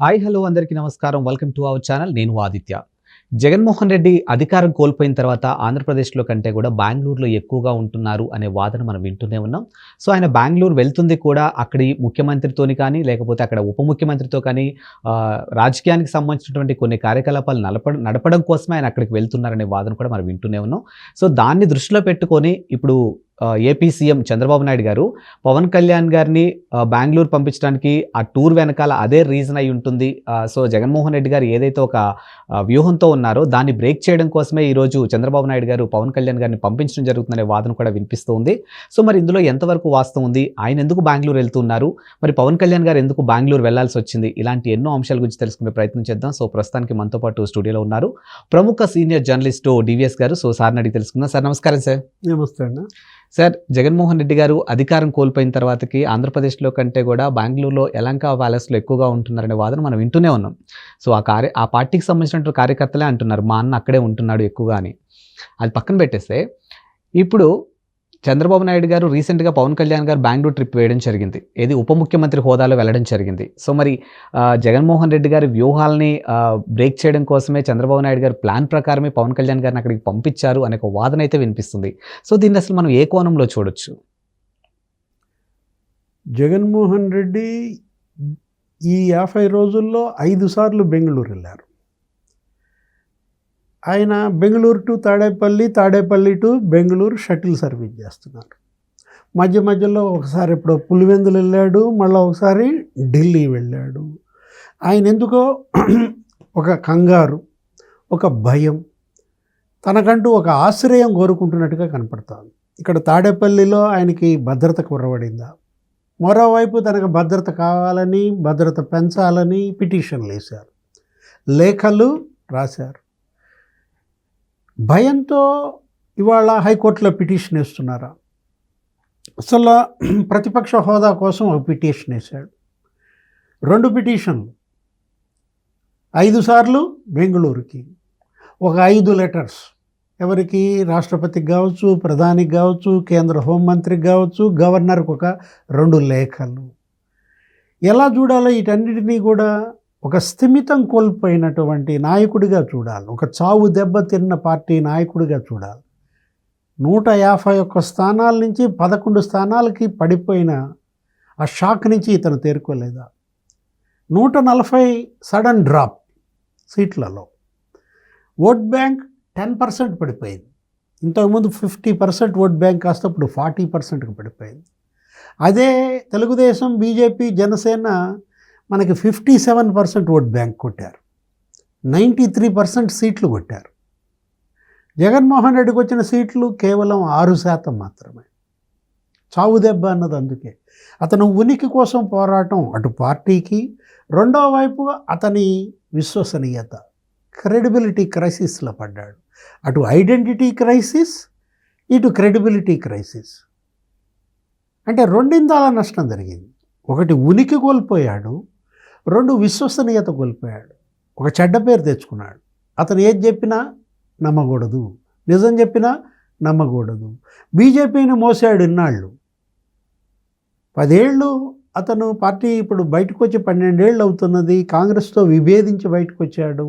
Hi hello అందరికీ నమస్కారం. Welcome to our channel. నేను ఆదిత్య. జగన్మోహన్ రెడ్డి అధికారం కోల్పోయిన తర్వాత ఆంధ్రప్రదేశ్‌లో కంటే కూడా బెంగుళూరులో ఎక్కువగా ఉంటున్నారు అనే వాదన మనం వింటూనే ఉన్నాం. సో, ఆయన బెంగుళూరు వెళ్తుంది కూడా అక్కడి ముఖ్యమంత్రితోని కానీ, లేకపోతే అక్కడ ఉప ముఖ్యమంత్రితో కానీ రాజకీయానికి సంబంధించినటువంటి కొన్ని కార్యకలాపాలు నడపడం కోసమే ఆయన అక్కడికి వెళ్తున్నారనే వాదన కూడా మనం వింటూనే ఉన్నాం. సో, దాన్ని దృష్టిలో పెట్టుకొని ఇప్పుడు ఏపీ సీఎం చంద్రబాబు నాయుడు గారు పవన్ కళ్యాణ్ గారిని బెంగుళూరు పంపించడానికి ఆ టూర్ వెనకాల అదే రీజన్ అయి ఉంటుంది. సో, జగన్మోహన్ రెడ్డి గారు ఏదైతే ఒక వ్యూహంతో ఉన్నారో దాన్ని బ్రేక్ చేయడం కోసమే ఈరోజు చంద్రబాబు నాయుడు గారు పవన్ కళ్యాణ్ గారిని పంపించడం జరుగుతుందనే వాదన కూడా వినిపిస్తూ ఉంది. సో, మరి ఇందులో ఎంతవరకు వాస్తవం ఉంది? ఆయన ఎందుకు బెంగుళూరు వెళ్తున్నారు? మరి పవన్ కళ్యాణ్ గారు ఎందుకు బెంగుళూరు వెళ్లాల్సి వచ్చింది? ఇలాంటి ఎన్నో అంశాల గురించి తెలుసుకునే ప్రయత్నం చేద్దాం. సో, ప్రస్తుతానికి మనతో పాటు స్టూడియోలో ఉన్నారు ప్రముఖ సీనియర్ జర్నలిస్టు డివిఎస్ గారు. సో, సార్ని అడిగి తెలుసుకుందాం. సార్ నమస్కారం సార్. నమస్తే అండి. సార్, జగన్మోహన్ రెడ్డి గారు అధికారం కోల్పోయిన తర్వాతకి ఆంధ్రప్రదేశ్‌లో కంటే కూడా బెంగుళూరులో యలంక ప్యాలెస్‌లో ఎక్కువగా ఉంటున్నారనే వాదన మనం వింటూనే ఉన్నాం. సో, ఆ పార్టీకి సంబంధించినటువంటి కార్యకర్తలే అంటున్నారు మా అన్న అక్కడే ఉంటున్నాడు ఎక్కువగా అని. అది పక్కన పెట్టేస్తే ఇప్పుడు చంద్రబాబు నాయుడు గారు రీసెంట్‌గా పవన్ కళ్యాణ్ గారు బెంగుళూరు ట్రిప్ వేయడం జరిగింది. ఏది ఉప ముఖ్యమంత్రి హోదాలో వెళ్ళడం జరిగింది. సో, మరి జగన్మోహన్ రెడ్డి గారి వ్యూహాల్ని బ్రేక్ చేయడం కోసమే చంద్రబాబు నాయుడు గారు ప్లాన్ ప్రకారమే పవన్ కళ్యాణ్ గారిని అక్కడికి పంపించారు అనే ఒక వాదన అయితే వినిపిస్తుంది. సో, దీన్ని అసలు మనం ఏ కోణంలో చూడొచ్చు? జగన్మోహన్ రెడ్డి ఈ 50 రోజుల్లో 5 సార్లు బెంగుళూరు వెళ్ళారు. ఆయన Bengaluru to Tadepalli, Tadepalli to Bengaluru shuttle service చేస్తున్నారు. మధ్యలో ఒకసారి ఎప్పుడో పులివెందులు వెళ్ళాడు, మళ్ళీ ఒకసారి ఢిల్లీ వెళ్ళాడు. ఆయన ఎందుకో ఒక కంగారు, ఒక భయం, తనకంటూ ఒక ఆశ్రయం కోరుకుంటున్నట్టుగా కనపడుతోంది. ఇక్కడ తాడేపల్లిలో ఆయనకి భద్రత కుర్రబడిందా? మరోవైపు తనకు భద్రత కావాలని, భద్రత పెంచాలని పిటిషన్లు వేశారు, లేఖలు రాశారు. భయంతో ఇవాళ హైకోర్టులో పిటిషన్ వేస్తున్నారా? అసలు ప్రతిపక్ష హోదా కోసం ఒక పిటిషన్ వేశాడు. 2 పిటిషన్లు, 5 సార్లు బెంగుళూరుకి, ఒక 5 లెటర్స్ ఎవరికి? రాష్ట్రపతికి కావచ్చు, ప్రధానికి కావచ్చు, కేంద్ర హోంమంత్రికి కావచ్చు, గవర్నర్కి ఒక 2 లేఖలు. ఎలా చూడాలో వీటన్నిటినీ కూడా ఒక స్థిమితం కోల్పోయినటువంటి నాయకుడిగా చూడాలి, ఒక చావు దెబ్బతిన్న పార్టీ నాయకుడిగా చూడాలి. 151 స్థానాల నుంచి 11 స్థానాలకి పడిపోయిన ఆ షాక్ నుంచి ఇతను తేరుకోలేదా? 140 సడన్ డ్రాప్ సీట్లలో. ఓట్ బ్యాంక్ 10% పడిపోయింది. ఇంతకుముందు 50% ఓట్ బ్యాంక్ కాస్త ఇప్పుడు 40%కి పడిపోయింది. అదే తెలుగుదేశం, బీజేపీ, జనసేన మనకి 57% ఓట్ బ్యాంక్ కొట్టారు, 93% సీట్లు కొట్టారు. జగన్మోహన్ రెడ్డికి వచ్చిన సీట్లు కేవలం 6% మాత్రమే. చావు దెబ్బ అన్నది అందుకే. అతను ఉనికి కోసం పోరాటం అటు పార్టీకి, రెండో వైపు అతని విశ్వసనీయత, క్రెడిబిలిటీ క్రైసిస్లో పడ్డాడు. అటు ఐడెంటిటీ క్రైసిస్, ఇటు క్రెడిబిలిటీ క్రైసిస్. అంటే రెండిందాల నష్టం జరిగింది. ఒకటి ఉనికి కోల్పోయాడు, 2 విశ్వసనీయత కోల్పోయాడు. ఒక చెడ్డ పేరు తెచ్చుకున్నాడు. అతను ఏది చెప్పినా నమ్మకూడదు, నిజం చెప్పినా నమ్మకూడదు. బీజేపీని మోసాడు ఇన్నాళ్ళు. 10 ఏళ్ళు అతను పార్టీ ఇప్పుడు బయటకు వచ్చి 12 ఏళ్ళు అవుతున్నది. కాంగ్రెస్తో విభేదించి బయటకు వచ్చాడు.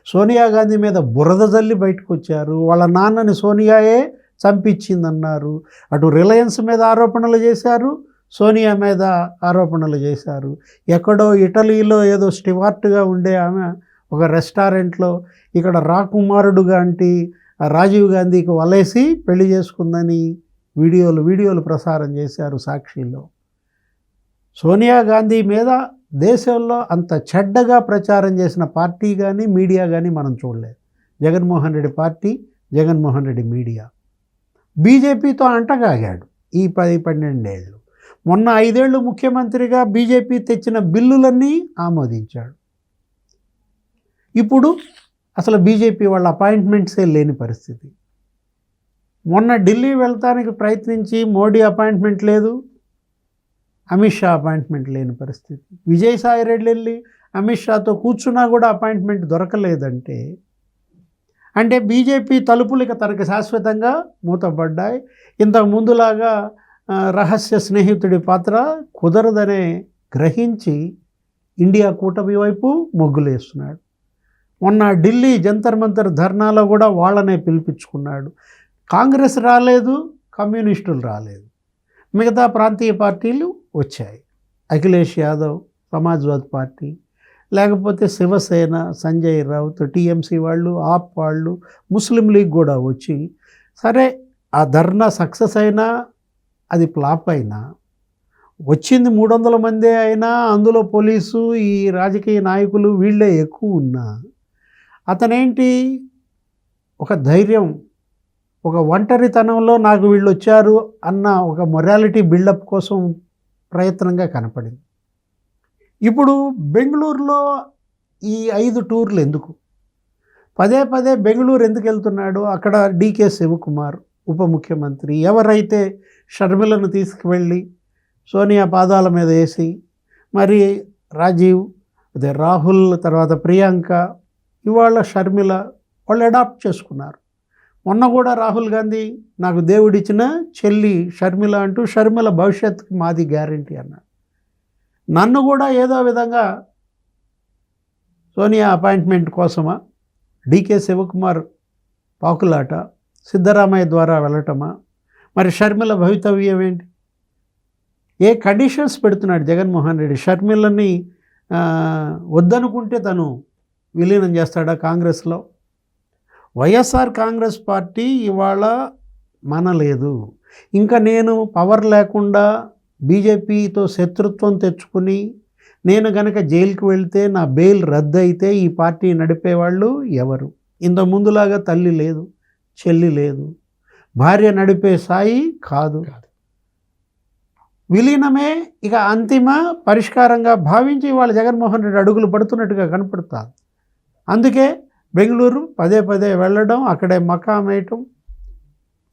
సోనియా గాంధీ మీద బురద జల్లి బయటకు వచ్చారు. వాళ్ళ నాన్నని సోనియాయే చంపించిందన్నారు. అటు రిలయన్స్ మీద ఆరోపణలు చేశారు, సోనియా మీద ఆరోపణలు చేశారు. ఎక్కడో ఇటలీలో ఏదో స్టివార్ట్గా ఉండే ఆమె ఒక రెస్టారెంట్లో ఇక్కడ రాకుమారుడుగా అంటే రాజీవ్ గాంధీకి వలేసి పెళ్లి చేసుకుందని వీడియోలు ప్రసారం చేశారు సాక్షిలో. సోనియా గాంధీ మీద దేశంలో అంత చెడ్డగా ప్రచారం చేసిన పార్టీ కానీ మీడియా కానీ మనం చూడలేదు. Jaganmohan Reddy party, Jaganmohan Reddy media. బీజేపీతో అంటగాగాడు ఈ 10-12 ఏళ్ళు. మొన్న 5 ఏళ్ళు ముఖ్యమంత్రిగా బీజేపీ తెచ్చిన బిల్లులన్నీ ఆమోదించాడు. ఇప్పుడు అసలు బీజేపీ వాళ్ళ అపాయింట్మెంట్సే లేని పరిస్థితి. మొన్న ఢిల్లీ వెళ్తానికి ప్రయత్నించి మోడీ అపాయింట్మెంట్ లేదు, అమిత్ షా అపాయింట్మెంట్ లేని పరిస్థితి. విజయసాయి రెడ్డి వెళ్ళి అమిత్ షాతో కూర్చున్నా కూడా అపాయింట్మెంట్ దొరకలేదంటే అంటే బీజేపీ తలుపులు ఇక తనకి శాశ్వతంగా మూతపడ్డాయి. ఇంతకు ముందులాగా రహస్య స్నేహితుడి పాత్ర కుదరదనే గ్రహించి ఇండియా కూటమి వైపు మొగ్గులు వేస్తున్నాడు. మొన్న ఢిల్లీ జంతర్ మంతర్ ధర్నాలో కూడా వాళ్ళనే పిలిపించుకున్నాడు. కాంగ్రెస్ రాలేదు, కమ్యూనిస్టులు రాలేదు, మిగతా ప్రాంతీయ పార్టీలు వచ్చాయి. అఖిలేష్ యాదవ్, సమాజ్వాదీ పార్టీ, లేకపోతే శివసేన, సంజయ్ రౌత్, టీఎంసీ వాళ్ళు, ఆప్ వాళ్ళు, ముస్లిం లీగ్ కూడా వచ్చి, సరే ఆ ధర్నా సక్సెస్ అయినా అది ఫ్లాప్ అయినా, వచ్చింది 300 మందే అయినా అందులో పోలీసు, ఈ రాజకీయ నాయకులు వీళ్ళే ఎక్కువ ఉన్నా, అతనేంటి ఒక ధైర్యం, ఒక ఒంటరితనంలో నాకు వీళ్ళు వచ్చారు అన్న ఒక మొరాలిటీ బిల్డప్ కోసం ప్రయత్నంగా కనపడింది. ఇప్పుడు బెంగళూరులో ఈ 5 టూర్లు ఎందుకు? పదే పదే బెంగళూరు ఎందుకు వెళ్తున్నాడు? అక్కడ డీకే శివకుమార్ ఉప ముఖ్యమంత్రి, ఎవరైతే షర్మిలను తీసుకువెళ్ళి సోనియా పాదాల మీద వేసి, మరి రాజీవ్, అదే రాహుల్, తర్వాత ప్రియాంక, ఇవాళ షర్మిల, వాళ్ళు అడాప్ట్ చేసుకున్నారు. మొన్న కూడా రాహుల్ గాంధీ నాకు దేవుడిచ్చిన చెల్లి షర్మిల అంటూ, షర్మిల భవిష్యత్తుకి మాది గ్యారంటీ అన్నాడు. నన్ను కూడా ఏదో విధంగా సోనియా అపాయింట్మెంట్ కోసమా, డీకే శివకుమార్ పాకులాట, సిద్ధరామయ్య ద్వారా వెళ్ళటమా, మరి షర్మిల భవితవ్యం ఏంటి? ఏ కండిషన్స్ పెడుతున్నాడు జగన్మోహన్ రెడ్డి? షర్మిలని వద్దనుకుంటే తను విలీనం చేస్తాడా కాంగ్రెస్లో? వైఎస్ఆర్ కాంగ్రెస్ పార్టీ ఇవాళ మనలేదు. ఇంకా నేను పవర్ లేకుండా బీజేపీతో శత్రుత్వం తెచ్చుకుని నేను గనక జైలుకి వెళ్తే నా బెయిల్ రద్దు అయితే ఈ పార్టీ నడిపేవాళ్ళు ఎవరు? ఇంత ముందులాగా తల్లి లేదు, చెల్లి లేదు, భార్య నడిపే స్థాయి కాదు. విలీనమే ఇక అంతిమ పరిష్కారంగా భావించి ఇవాళ జగన్మోహన్ రెడ్డి అడుగులు పడుతున్నట్టుగా కనపడుతుంది. అందుకే బెంగళూరు పదే పదే వెళ్ళడం, అక్కడే మకాం వేయటం.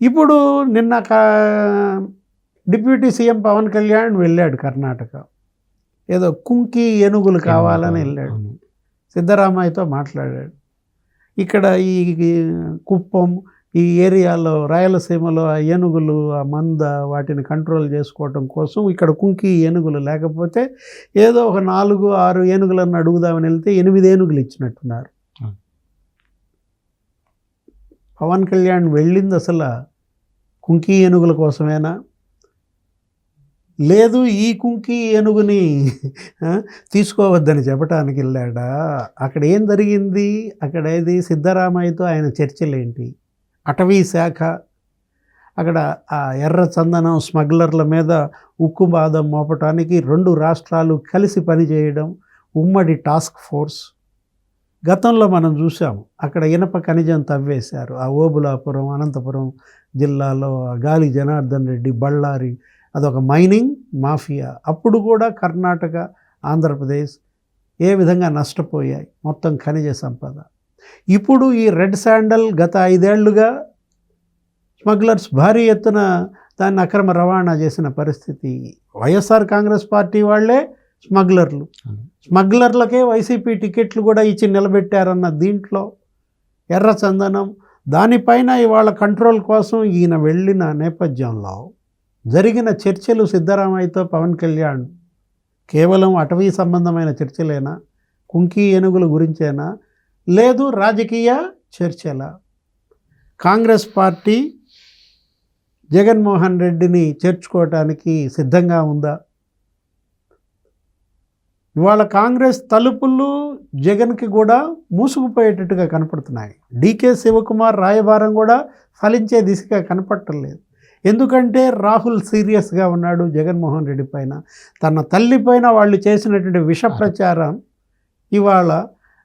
ఇప్పుడు నిన్న డిప్యూటీ సీఎం పవన్ కళ్యాణ్ వెళ్ళాడు కర్ణాటక, ఏదో కుంకి ఏనుగులు కావాలని వెళ్ళాడు, సిద్ధరామయ్యతో మాట్లాడాడు. ఇక్కడ ఈ కుప్పం ఈ ఏరియాలో రాయలసీమలో ఆ ఏనుగులు, ఆ మంద, వాటిని కంట్రోల్ చేసుకోవటం కోసం ఇక్కడ కుంకి ఏనుగులు లేకపోతే ఏదో ఒక 4-6 ఏనుగులను అడుగుదామని వెళ్తే 8 ఏనుగులు ఇచ్చినట్టున్నారు. పవన్ కళ్యాణ్ వెళ్ళింది అసలు కుంకి ఏనుగుల కోసమేనా? లేదు ఈ కుంకి ఏనుగుని తీసుకోవద్దని చెప్పడానికి వెళ్ళాడా? అక్కడ ఏం జరిగింది? అక్కడ ఏది సిద్ధరామయ్యతో ఆయన చర్చలేంటి? అటవీ శాఖ అక్కడ ఆ ఎర్ర చందనం స్మగ్లర్ల మీద ఉక్కుబాదం మోపటానికి 2 రాష్ట్రాలు కలిసి పనిచేయడం, ఉమ్మడి టాస్క్ ఫోర్స్. గతంలో మనం చూసాము, అక్కడ ఇనప ఖనిజం తవ్వేశారు. ఆ ఓబులాపురం, అనంతపురం జిల్లాలో గాలి జనార్దన్ రెడ్డి, బళ్ళారి, అదొక మైనింగ్ మాఫియా. అప్పుడు కూడా కర్ణాటక, ఆంధ్రప్రదేశ్ ఏ విధంగా నష్టపోయాయి మొత్తం ఖనిజ సంపద. ఇప్పుడు ఈ రెడ్ శాండల్ గత 5 ఏళ్లుగా స్మగ్లర్స్ భారీ ఎత్తున దాన్ని అక్రమ రవాణా చేసిన పరిస్థితి. వైఎస్ఆర్ కాంగ్రెస్ పార్టీ వాళ్ళే స్మగ్లర్లు, స్మగ్లర్లకే వైసీపీ టికెట్లు కూడా ఇచ్చి నిలబెట్టారన్న దీంట్లో ఎర్ర చందనం, దానిపైన ఇవాళ కంట్రోల్ కోసం ఈయన వెళ్ళిన నేపథ్యంలో జరిగిన చర్చలు సిద్ధరామయ్యతో పవన్ కళ్యాణ్ కేవలం అటవీ సంబంధమైన చర్చలేనా? కుంకి ఏనుగుల గురించేనా? లేదు రాజకీయ చర్చలా? కాంగ్రెస్ పార్టీ జగన్మోహన్ రెడ్డిని చేర్చుకోవటానికి సిద్ధంగా ఉందా? ఇవాళ కాంగ్రెస్ తలుపులు జగన్కి కూడా మూసుకుపోయేటట్టుగా కనపడుతున్నాయి. డీకే శివకుమార్ రాయబారం కూడా ఫలించే దిశగా కనపడటం లేదు. ఎందుకంటే రాహుల్ సీరియస్గా ఉన్నాడు జగన్మోహన్ రెడ్డి పైన. తన తల్లి పైన వాళ్ళు చేసినటువంటి విష ప్రచారం ఇవాళ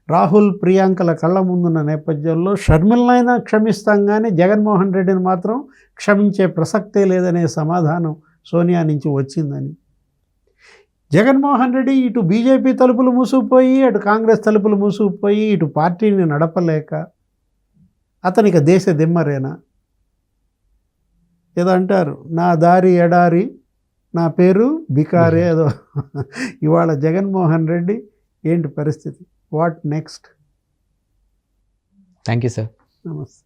రాహుల్, ప్రియాంకల కళ్ళ ముందున్న నేపథ్యంలో షర్మిలనైనా క్షమిస్తాం కానీ జగన్మోహన్ రెడ్డిని మాత్రం క్షమించే ప్రసక్తే లేదనే సమాధానం సోనియా నుంచి వచ్చిందని. జగన్మోహన్ రెడ్డి ఇటు బీజేపీ తలుపులు మూసుకుపోయి, అటు కాంగ్రెస్ తలుపులు మూసుకుపోయి, ఇటు పార్టీని నడపలేక అతనికి దేశ దిమ్మరేనా? ఏదో అంటారు, నా దారి ఎడారి, నా పేరు బికారే. ఏదో ఇవాళ జగన్మోహన్ రెడ్డి ఏంటి పరిస్థితి? What next? Thank you sir. నమస్తే.